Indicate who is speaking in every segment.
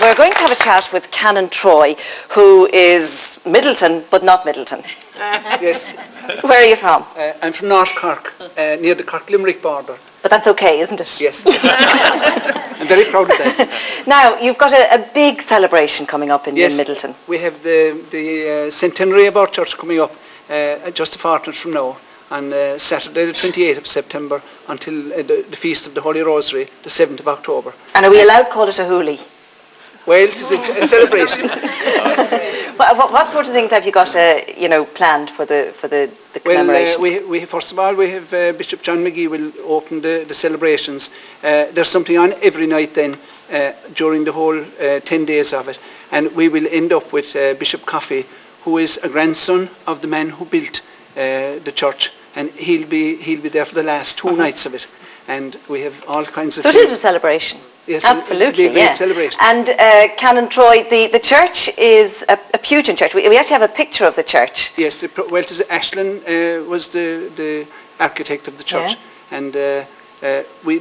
Speaker 1: we're going to have a chat with Canon Troy, who is Midleton, but not Midleton.
Speaker 2: Yes.
Speaker 1: Where are you from?
Speaker 2: I'm from North Cork, near the Cork-Limerick border.
Speaker 1: But that's okay, isn't it?
Speaker 2: Yes. I'm very proud of that.
Speaker 1: Now, you've got a big celebration coming up in Midleton.
Speaker 2: We have the centenary of our church coming up just a fortnight from now, on Saturday the 28th of September until the Feast of the Holy Rosary, the 7th of October.
Speaker 1: And are we allowed to call it a hoolie?
Speaker 2: Well, it is a celebration.
Speaker 1: What sort of things have you got, planned for the commemoration?
Speaker 2: Well, we first of all we have Bishop John McGee will open the celebrations. There's something on every night then during the whole 10 days of it, and we will end up with Bishop Coffey, who is a grandson of the man who built the church, and he'll be there for the last two nights of it, and we have all kinds of.
Speaker 1: So it is a celebration.
Speaker 2: Yes,
Speaker 1: absolutely,
Speaker 2: it'll be a great celebration.
Speaker 1: And Canon Troy, the church is a Pugin church. We actually have a picture of the church.
Speaker 2: Yes, Ashland was the architect of the church, and the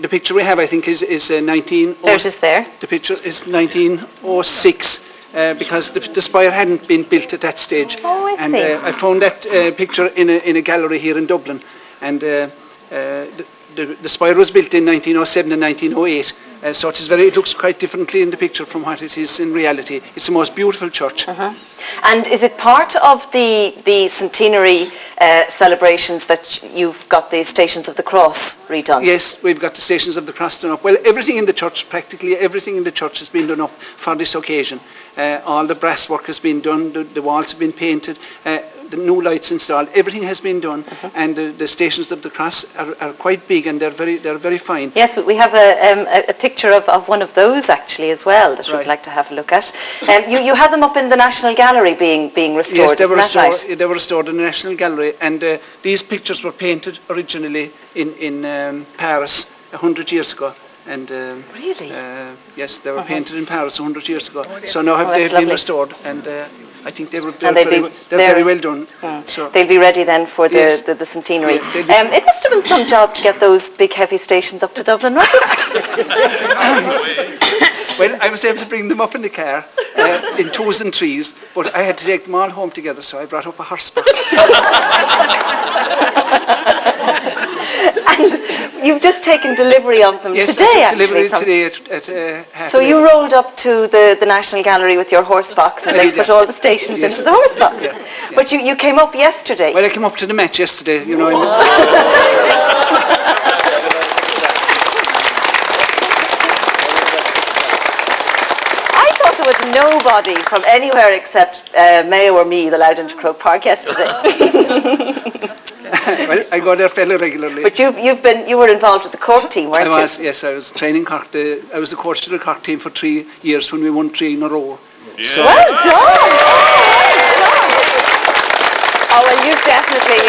Speaker 2: picture we have, I think, is 19.
Speaker 1: There it is there.
Speaker 2: The picture is 1906. Because the spire hadn't been built at that stage.
Speaker 1: Oh, I see.
Speaker 2: And I found that picture in a gallery here in Dublin, and the spire was built in 1907 and 1908, so it looks quite differently in the picture from what it is in reality. It's the most beautiful church.
Speaker 1: And is it part of the centenary celebrations that you've got the Stations of the Cross redone?
Speaker 2: Yes, we've got the Stations of the Cross done up. Well, everything in the church, practically everything in the church has been done up for this occasion. All the brass work has been done, the walls have been painted, the new lights installed, everything has been done, and the Stations of the Cross are quite big, and they're very fine.
Speaker 1: Yes, we have a picture of one of those actually as well that we'd like to have a look at. You had them up in the National Gallery being restored.
Speaker 2: Yes, they were restored.
Speaker 1: Right?
Speaker 2: They were restored in the National Gallery, and these pictures were painted originally in Paris 100 years ago. And
Speaker 1: really?
Speaker 2: Yes, they were painted in Paris 100 years ago. So now they've been restored, and I think they're very well done. So
Speaker 1: they'll be ready then for the centenary. It must have been some job to get those big heavy stations up to Dublin, wasn't it?
Speaker 2: Well, I was able to bring them up in the car in twos and threes, but I had to take them all home together, so I brought up a horse box.
Speaker 1: And you've just taken delivery of them today, actually.
Speaker 2: Today at half.
Speaker 1: So you rolled up to the National Gallery with your horse box, and they put all the stations into the horse box. Yeah. But you came up yesterday.
Speaker 2: Well, I came up to the match yesterday, I
Speaker 1: thought there was nobody from anywhere except Mayo or me that allowed into Croke Park yesterday.
Speaker 2: Well, I go there fairly regularly.
Speaker 1: But you were involved with the Cork team, weren't you?
Speaker 2: I was, yes. I was training Cork. I was the coach to the Cork team for 3 years when we won 3 in a row.
Speaker 1: Yeah. So well done! Oh, well, you've definitely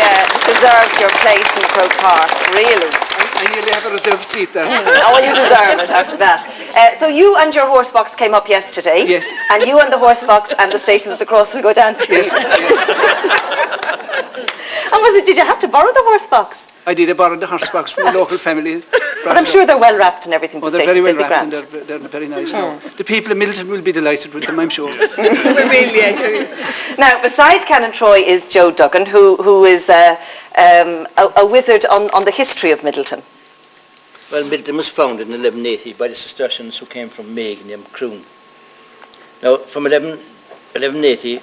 Speaker 1: deserved your place in Croke Park, really.
Speaker 2: I nearly have a reserved seat there.
Speaker 1: Oh, well, you deserve it after that. So you and your horse box came up yesterday.
Speaker 2: Yes.
Speaker 1: And you and the horse box and the Stations of the Cross will go down today.
Speaker 2: Yes.
Speaker 1: And did you have to borrow the horse box?
Speaker 2: I did. I borrowed the horse box from a local family.
Speaker 1: But I'm sure they're well wrapped and everything.
Speaker 2: Oh, they're very well wrapped, and they're very nice now. The people in Midleton will be delighted with them, I'm sure.
Speaker 1: Now, beside Canon Troy is Joe Duggan, who is a wizard on the history of Midleton.
Speaker 3: Well, Midleton was founded in 1180 by the Cistercians who came from Meath named Croon. Now, from 1180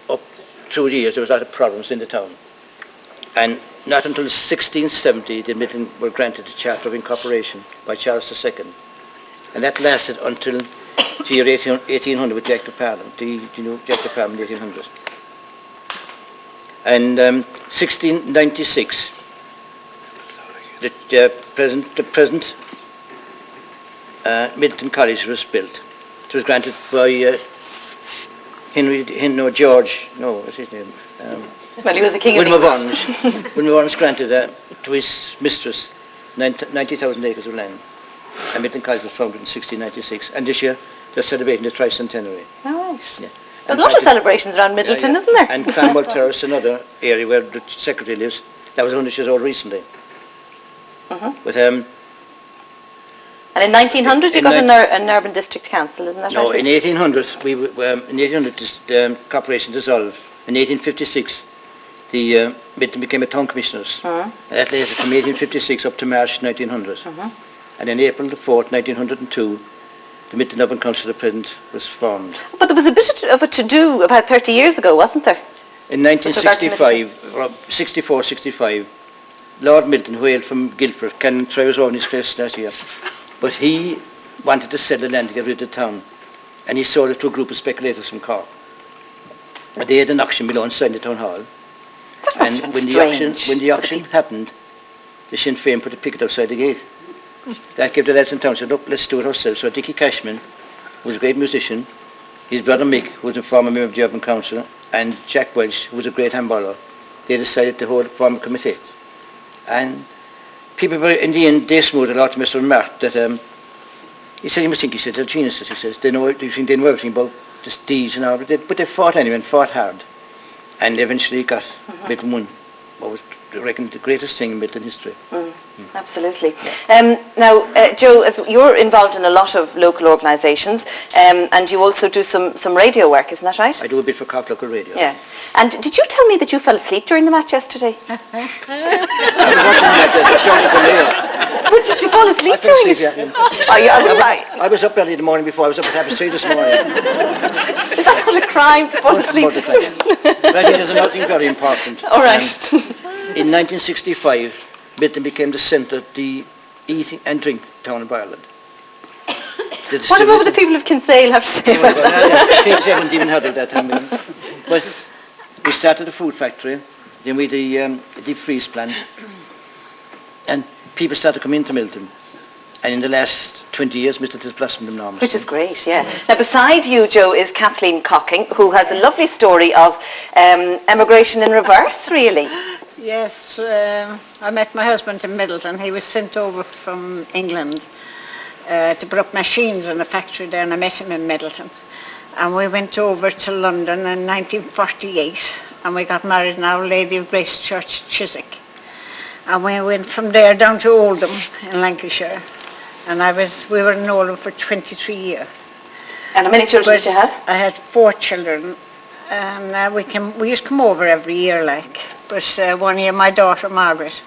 Speaker 3: up through the years, there was a lot of problems in the town. And not until 1670 did Midleton were granted the Charter of Incorporation by Charles II. And that lasted until the year 1800 with the Act of Parliament, the Act of Parliament 1800. And 1696, the present Midleton College was built. It was granted by George, what's his name?
Speaker 1: Well, he was a king of
Speaker 3: England. William of Orange granted to his mistress 90,000 acres of land. And Midleton College was founded in 1696. And this year, they're celebrating the tricentenary.
Speaker 1: Oh, right. Yeah. There's a lot of celebrations around Midleton, isn't there?
Speaker 3: And Clanwell Terrace, another area where the secretary lives, that was 100 years old recently. With
Speaker 1: And in 1900 you got an urban district council, isn't that right?
Speaker 3: No, in 1800 the corporation dissolved. In 1856 the Midleton became a town commissioners. And that lasted from 1856 up to March 1900. And in April the 4th, 1902, the Midleton Urban Council at present was formed.
Speaker 1: But there was a bit of a to-do about 30 years ago, wasn't there?
Speaker 3: In 1965, Lord Midleton, who hailed from Guildford, Canon Bertie Troy was on his face last year, but he wanted to sell the land to get rid of the town, and he sold it to a group of speculators from Cork. And they had an auction below inside the town hall.
Speaker 1: That must have been strange.
Speaker 3: When the auction happened, the Sinn Féin put a picket outside the gate. That gave the lads in town, said, look, let's do it ourselves. So Dickie Cashman, who was a great musician, his brother Mick, who was a former member of the Urban Council, and Jack Welch, who was a great handballer, they decided to hold a formal committee. And people were, in the end, they smoothed a lot to Mr. Mark that, he said, you must think, he said, they're geniuses, he says, they know everything about the deeds and all, but they fought anyway and fought hard. And eventually got Midleton won. What was, I reckon, the greatest thing in Midleton history.
Speaker 1: Absolutely. Now, Joe, as you're involved in a lot of local organisations, and you also do some radio work, isn't that right?
Speaker 3: I do a bit for Cork Local Radio.
Speaker 1: Yeah. And did you tell me that you fell asleep during the match yesterday?
Speaker 3: I was
Speaker 1: Did you fall asleep
Speaker 3: I fell
Speaker 1: during
Speaker 3: asleep,
Speaker 1: it?
Speaker 3: yeah. I was up early in the morning before. I was up at 3:30 this morning.
Speaker 1: Is that not a crime to fall asleep?
Speaker 3: But I think there's another thing very important.
Speaker 1: All right.
Speaker 3: In 1965, Midleton became the centre of the eating and drink town of Ireland.
Speaker 1: What about the people of Kinsale have to say about that?
Speaker 3: Kinsale hadn't even heard of that time. But we started a food factory, then we had the deep freeze plant, and people started to come into Midleton. And in the last 20 years, Midleton has blossomed enormously.
Speaker 1: Which is great, yeah. Now, beside you, Joe, is Kathleen Cocking, who has a lovely story of emigration in reverse, really.
Speaker 4: Yes, I met my husband in Midleton. He was sent over from England to put up machines in a factory there, and I met him in Midleton. And we went over to London in 1948, and we got married in Our Lady of Grace Church, Chiswick. And we went from there down to Oldham in Lancashire. And we were in Oldham for 23 years.
Speaker 1: And how many children did you have?
Speaker 4: I had 4 children. And we used to come over every year, like. But one year my daughter Margaret,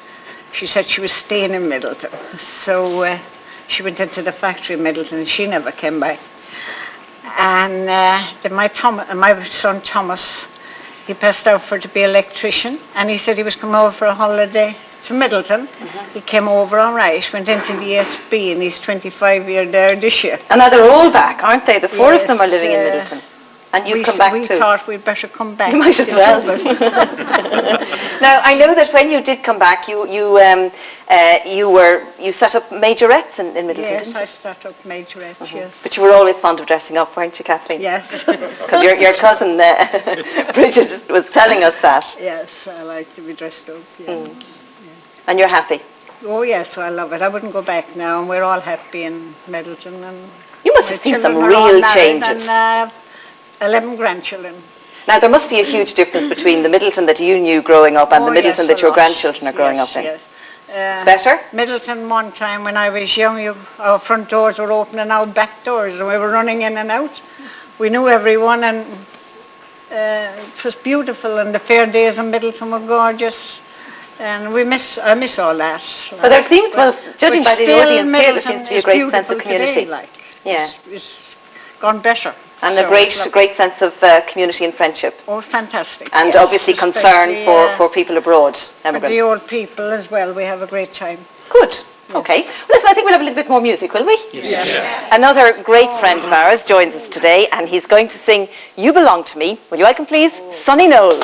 Speaker 4: she said she was staying in Midleton. So she went into the factory in Midleton and she never came back. And then my son Thomas, he passed out to be an electrician, and he said he was coming over for a holiday to Midleton. He came over all right, went into the ESB, and he's 25 years there this year.
Speaker 1: And now they're all back, aren't they? The 4 of them are living in Midleton. And you've come back too.
Speaker 4: We thought we'd better come back.
Speaker 1: You might as well. Now, I know that when you did come back, you set up majorettes in Midleton,
Speaker 4: yes,
Speaker 1: didn't
Speaker 4: I
Speaker 1: you?
Speaker 4: set up majorettes, yes.
Speaker 1: But you were always fond of dressing up, weren't you, Kathleen?
Speaker 4: Yes.
Speaker 1: Because your cousin Bridget was telling us that.
Speaker 4: Yes, I like to be dressed up, yeah.
Speaker 1: And you're happy?
Speaker 4: Oh yes, I love it. I wouldn't go back now, and we're all happy in Midleton. And
Speaker 1: you must have seen some real changes.
Speaker 4: And 11 grandchildren.
Speaker 1: Now there must be a huge difference between the Midleton that you knew growing up and the Midleton that your grandchildren are growing up in.
Speaker 4: Yes.
Speaker 1: Better?
Speaker 4: Midleton, one time when I was young, our front doors were open and our back doors, and we were running in and out. We knew everyone, and it was beautiful, and the fair days in Midleton were gorgeous. And I miss all that.
Speaker 1: But there seems, judging by the audience here, there seems to be a great sense of community.
Speaker 4: Today,
Speaker 1: yeah.
Speaker 4: It's gone better.
Speaker 1: And a great sense of community and friendship.
Speaker 4: Oh, fantastic.
Speaker 1: And
Speaker 4: yes,
Speaker 1: obviously concern for people abroad, emigrants.
Speaker 4: For the old people as well, we have a great time.
Speaker 1: Good. Yes. Okay. Well, listen, I think we'll have a little bit more music, will we?
Speaker 4: Yes. Yes.
Speaker 1: Another great friend of ours joins us today, and he's going to sing You Belong to Me. Will you welcome, please, Sonny Knowles.